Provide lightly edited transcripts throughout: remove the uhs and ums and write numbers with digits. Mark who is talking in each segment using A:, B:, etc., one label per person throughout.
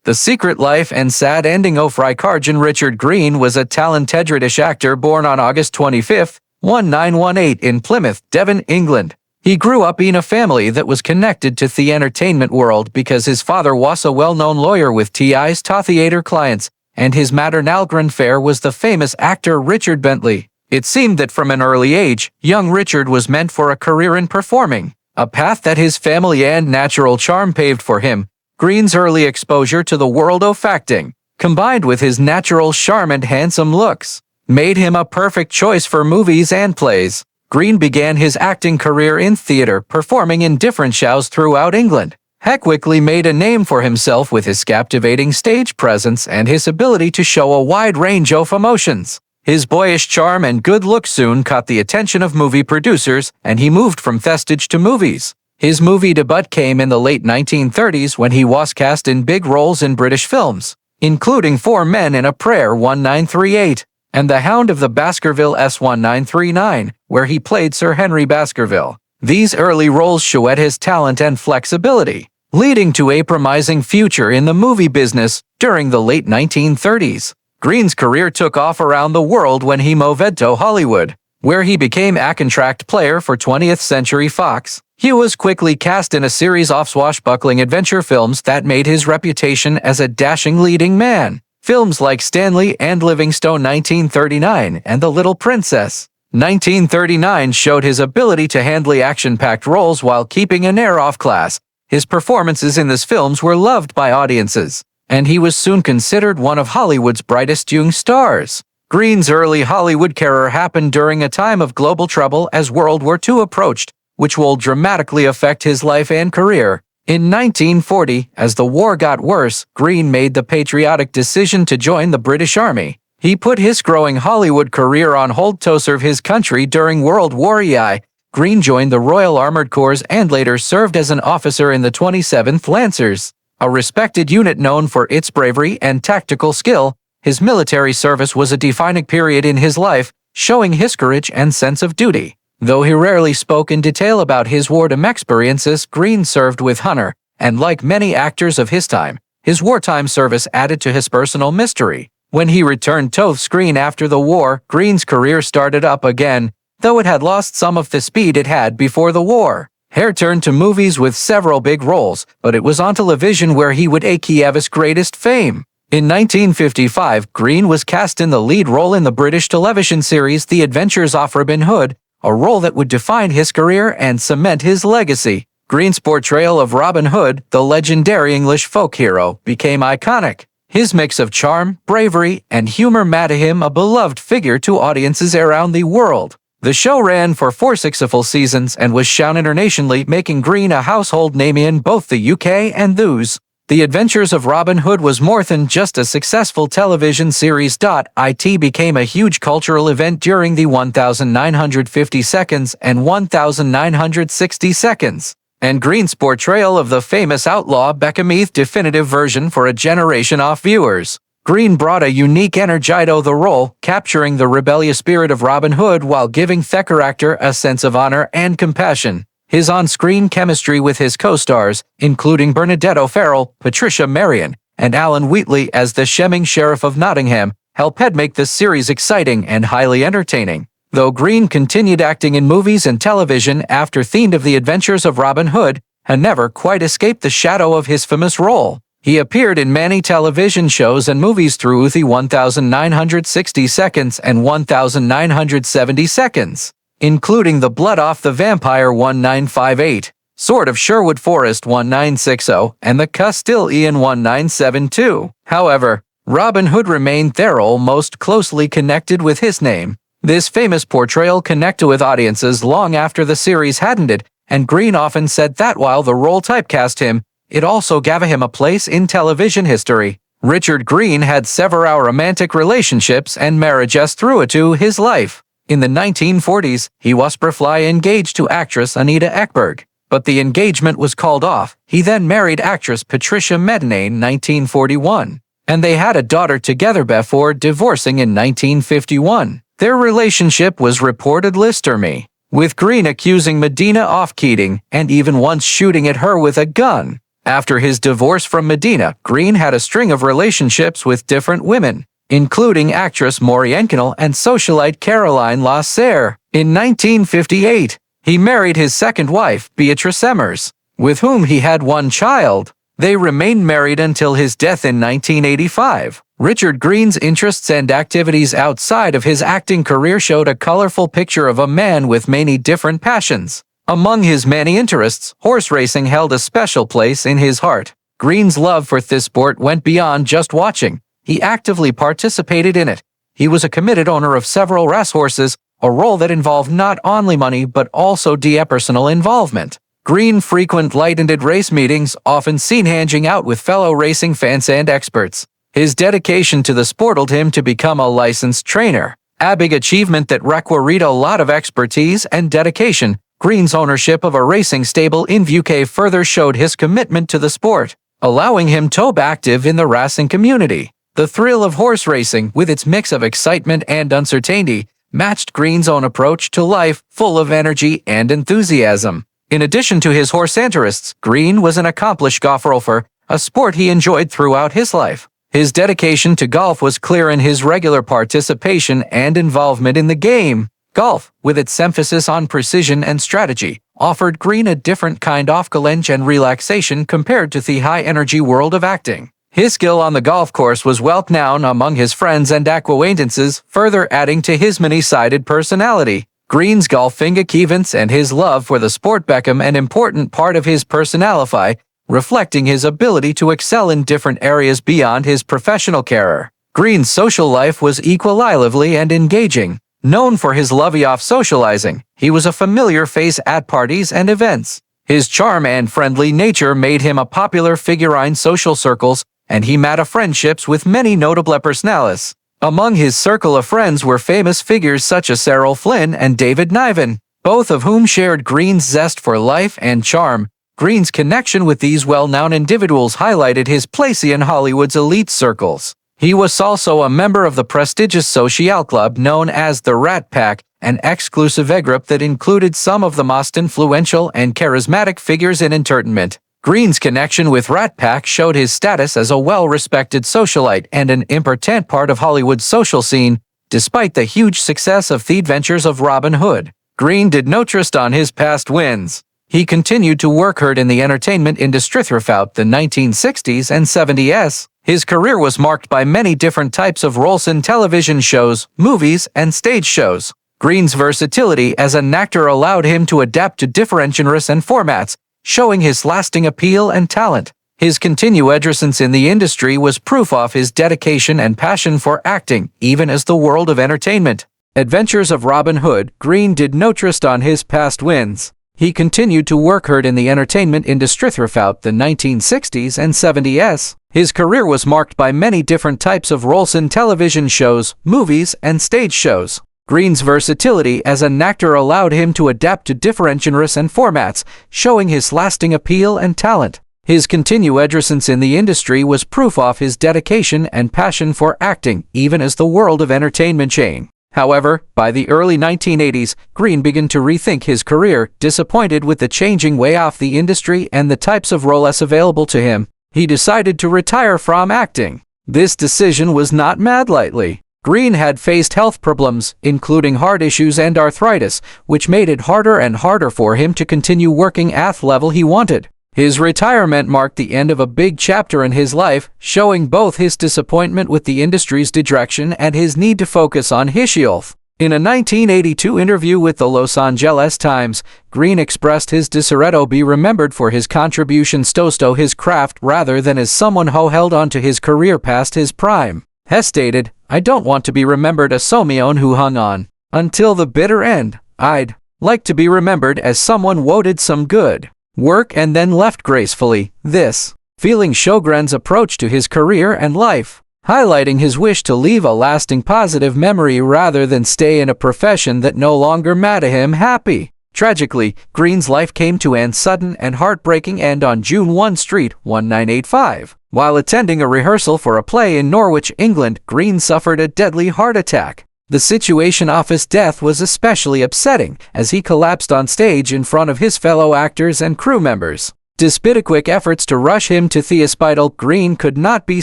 A: The Secret Life and Sad Ending of Freikargen. Richard Greene was a talented British actor born on August 25, 1918 in Plymouth, Devon, England. He grew up in a family that was connected to the entertainment world because his father was a well-known lawyer with ties to theatre clients, and his maternal grandfather was the famous actor Richard Bentley. It seemed that from an early age, young Richard was meant for a career in performing, a path that his family and natural charm paved for him. Greene's early exposure to the world of acting, combined with his natural charm and handsome looks, made him a perfect choice for movies and plays. Greene began his acting career in theater, performing in different shows throughout England. He quickly made a name for himself with his captivating stage presence and his ability to show a wide range of emotions. His boyish charm and good looks soon caught the attention of movie producers, and he moved from stage to movies. His movie debut came in the late 1930s when he was cast in big roles in British films, including Four Men and a Prayer 1938, and The Hound of the Baskerville S1939, where he played Sir Henry Baskerville. These early roles showed his talent and flexibility, leading to a promising future in the movie business during the late 1930s. Greene's career took off around the world when he moved to Hollywood, where he became a contract player for 20th Century Fox. He was quickly cast in a series of swashbuckling adventure films that made his reputation as a dashing leading man. Films like Stanley and Livingstone 1939 and The Little Princess 1939 showed his ability to handle action-packed roles while keeping an air of class. His performances in these films were loved by audiences, and he was soon considered one of Hollywood's brightest young stars. Greene's early Hollywood career happened during a time of global trouble as World War II approached, which will dramatically affect his life and career. In 1940, as the war got worse, Greene made the patriotic decision to join the British Army. He put his growing Hollywood career on hold to serve his country during World War II. Greene joined the Royal Armoured Corps and later served as an officer in the 27th Lancers, a respected unit known for its bravery and tactical skill. His military service was a defining period in his life, showing his courage and sense of duty. Though he rarely spoke in detail about his wartime experiences, Greene served with honor, and like many actors of his time, his wartime service added to his personal mystery. When he returned to screen after the war, Greene's career started up again, though it had lost some of the speed it had before the war. He returned to movies with several big roles, but it was on television where he would achieve his greatest fame. In 1955, Greene was cast in the lead role in the British television series The Adventures of Robin Hood, a role that would define his career and cement his legacy. Greene's portrayal of Robin Hood, the legendary English folk hero, became iconic. His mix of charm, bravery, and humor made him a beloved figure to audiences around the world. The show ran for 4 successful seasons and was shown internationally, making Greene a household name in both the UK and the US. The Adventures of Robin Hood was more than just a successful television series. It became a huge cultural event during the 1950 seconds and 1960 seconds, and Greene's portrayal of the famous outlaw became a definitive version for a generation of viewers. Greene brought a unique energy to the role, capturing the rebellious spirit of Robin Hood while giving the character a sense of honor and compassion. His on-screen chemistry with his co-stars, including Bernadette O'Farrell, Patricia Marion, and Alan Wheatley as the scheming Sheriff of Nottingham, helped make this series exciting and highly entertaining. Though Greene continued acting in movies and television after the end of The Adventures of Robin Hood, he never quite escaped the shadow of his famous role. He appeared in many television shows and movies through the 1960 seconds and 1970 seconds. Including The Blood Off the Vampire 1958, Sword of Sherwood Forest 1960, and The Castilian 1972. However, Robin Hood remained their role most closely connected with his name. This famous portrayal connected with audiences long after the series had ended, and Greene often said that while the role typecast him, it also gave him a place in television history. Richard Greene had several romantic relationships and marriages throughout his life. In the 1940s, he was briefly engaged to actress Anita Ekberg, but the engagement was called off. He then married actress Patricia Marion in 1941, and they had a daughter together before divorcing in 1951. Their relationship was reportedly stormy, with Greene accusing Medina of cheating and even once shooting at her with a gun. After his divorce from Medina, Greene had a string of relationships with different women, including actress Maury Enkenel and socialite Caroline Lasserre. In 1958, he married his second wife, Beatrice Emmers, with whom he had one child. They remained married until his death in 1985. Richard Greene's interests and activities outside of his acting career showed a colorful picture of a man with many different passions. Among his many interests, horse racing held a special place in his heart. Greene's love for this sport went beyond just watching. He actively participated in it. He was a committed owner of several racehorses, a role that involved not only money but also personal involvement. Greene frequented light-handed race meetings, often seen hanging out with fellow racing fans and experts. His dedication to the sport led him to become a licensed trainer, a big achievement that required a lot of expertise and dedication. Greene's ownership of a racing stable in UK further showed his commitment to the sport, allowing him to be active in the racing community. The thrill of horse racing, with its mix of excitement and uncertainty, matched Greene's own approach to life, full of energy and enthusiasm. In addition to his horse interests, Greene was an accomplished golfer, a sport he enjoyed throughout his life. His dedication to golf was clear in his regular participation and involvement in the game. Golf, with its emphasis on precision and strategy, offered Greene a different kind of challenge and relaxation compared to the high-energy world of acting. His skill on the golf course was well known among his friends and acquaintances, further adding to his many-sided personality. Greene's golfing achievements and his love for the sport became an important part of his personality, reflecting his ability to excel in different areas beyond his professional career. Greene's social life was equally lively and engaging. Known for his love of socializing, he was a familiar face at parties and events. His charm and friendly nature made him a popular figure in social circles, and he made friendships with many notable personalities. Among his circle of friends were famous figures such as Errol Flynn and David Niven, both of whom shared Greene's zest for life and charm. Greene's connection with these well-known individuals highlighted his place in Hollywood's elite circles. He was also a member of the prestigious social club known as the Rat Pack, an exclusive group that included some of the most influential and charismatic figures in entertainment. Greene's connection with Rat Pack showed his status as a well-respected socialite and an important part of Hollywood's social scene. Despite the huge success of the adventures of Robin Hood, Greene did not rest on his past wins. He continued to work hard in the entertainment industry throughout the 1960s and 70s. His career was marked by many different types of roles in television shows, movies, and stage shows. Greene's versatility as an actor allowed him to adapt to different genres and formats, showing his lasting appeal and talent. His continued presence in the industry was proof of his dedication and passion for acting, even as the world of entertainment. Adventures of Robin Hood. Greene did not rest on his past wins. He continued to work hard in the entertainment industry throughout the 1960s and 70s. His career was marked by many different types of roles in television shows, movies, and stage shows. Greene's versatility as an actor allowed him to adapt to different genres and formats, showing his lasting appeal and talent. His continued presence in the industry was proof of his dedication and passion for acting, even as the world of entertainment changed. However, by the early 1980s, Greene began to rethink his career, disappointed with the changing way of the industry and the types of roles available to him. He decided to retire from acting. This decision was not made lightly. Greene had faced health problems, including heart issues and arthritis, which made it harder and harder for him to continue working at the level he wanted. His retirement marked the end of a big chapter in his life, showing both his disappointment with the industry's direction and his need to focus on his health. In a 1982 interview with the Los Angeles Times, Greene expressed his desire to be remembered for his contributions to his craft rather than as someone who held on to his career past his prime. He stated, "I don't want to be remembered as someone who hung on until the bitter end. I'd like to be remembered as someone who did some good work and then left gracefully." This feeling showed Greene's approach to his career and life, highlighting his wish to leave a lasting positive memory rather than stay in a profession that no longer made him happy. Tragically, Greene's life came to an sudden and heartbreaking end on June 1, 1985. While attending a rehearsal for a play in Norwich, England, Greene suffered a deadly heart attack. The situation of his death was especially upsetting, as he collapsed on stage in front of his fellow actors and crew members. Despite quick efforts to rush him to the hospital, Greene could not be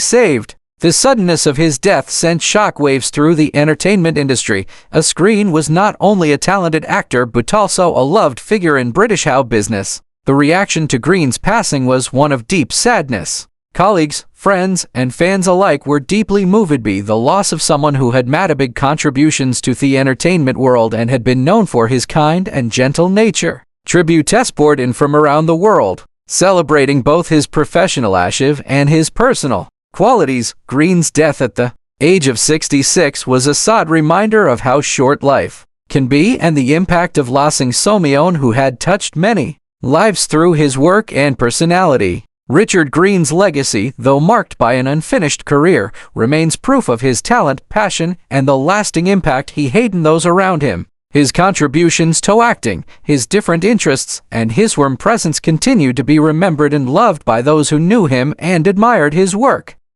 A: saved. The suddenness of his death sent shockwaves through the entertainment industry, as Greene was not only a talented actor but also a loved figure in British show business. The reaction to Greene's passing was one of deep sadness. Colleagues, friends, and fans alike were deeply moved by the loss of someone who had made big contributions to the entertainment world and had been known for his kind and gentle nature. Tribute poured in from around the world, celebrating both his professional achievements and his personal qualities. Greene's death at the age of 66 was a sad reminder of how short life can be and the impact of losing someone who had touched many lives through his work and personality. Richard Greene's legacy, though marked by an unfinished career, remains proof of his talent, passion, and the lasting impact he had on those around him. His contributions to acting, his different interests, and his warm presence continue to be remembered and loved by those who knew him and admired his work.